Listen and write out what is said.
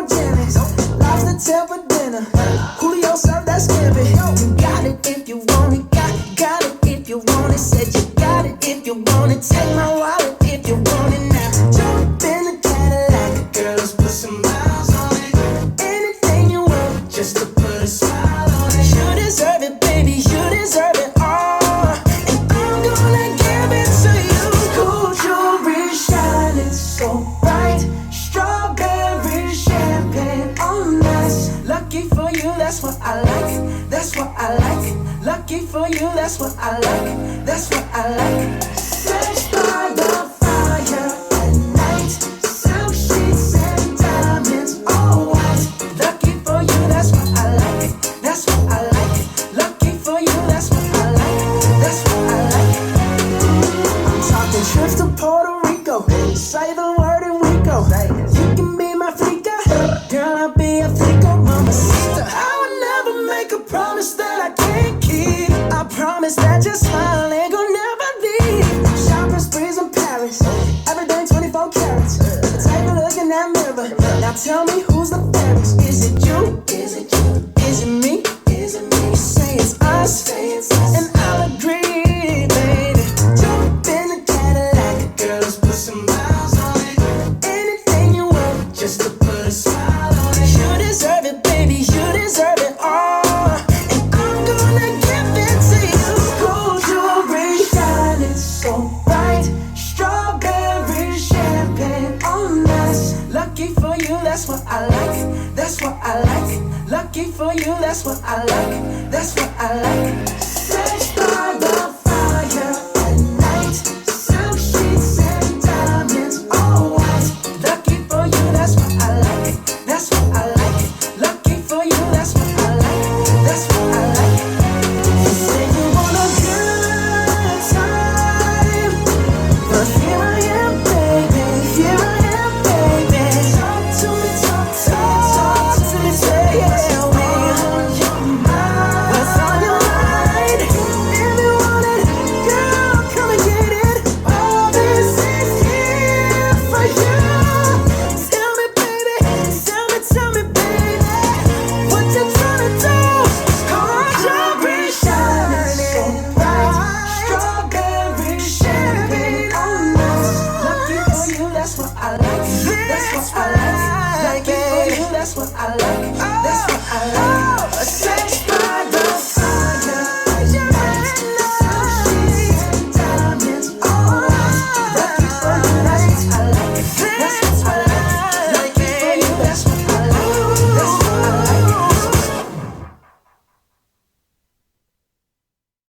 no Jennings. Lobster tail for dinner. Julio served that scampi. You got it if you want it. Got it if you want it. Said you got it if you want it. Take my wallet if you want it now. Jump in the Cadillac. Girl, let's put some miles on it. Anything you want, just to put a smile on it. You deserve it, baby. You deserve it all. And I'm gonna give it to you. Gold jewelry shining so bright. Strawberry champagne on us. Lucky for you, that's what I like. That's what I like. Lucky for you, that's what I like. That's what I like. Sex by the fire at night. Silk sheets and diamonds, all white. Lucky for you, that's what I like. That's what I like. Lucky for you, that's what I like. That's what I like. I'm talking trips to Puerto Rico. Say the word and we go. You can be my flica. Girl, I'll be a flico, mama sister. I would never make a promise that I can't keep. I promise that your smile ain't gonna never leave. Shopping sprees in Paris. Everything 24 carats. Take a look in that mirror. Now tell me who's the fairest. Is it you? Is it you? Is it me? Is it me? Say it's us. And I'll agree, baby. Jump in the Cadillac. Girl, let's put some miles on it. Anything you want, just to put a smile on it. You deserve it, baby. You deserve it all. And I'm gonna give it to you. Gold jewelry shining so bright. Strawberry champagne on us. Lucky for you, that's what I like. That's what I like. Lucky for you, that's what I like. That's what I like. Sex by the fire at night. Silk sheets and diamonds, all white. Lucky for you, that's what I like. That's what I like. Lucky for you, that's what I like. That's what I like. You say you want a good time, but here I am, baby. Here I am, baby. Talk to me, talk to me, tell me on your mind. What's on your mind? If you want it, girl, come and get it. All this is here for you. Tell me, baby, tell me, baby, what you tryna do? Gold jewelry shining so bright. Strawberry champagne on us. Lucky for you, that's what I like. That's what I like. Lucky for you, that's what I like.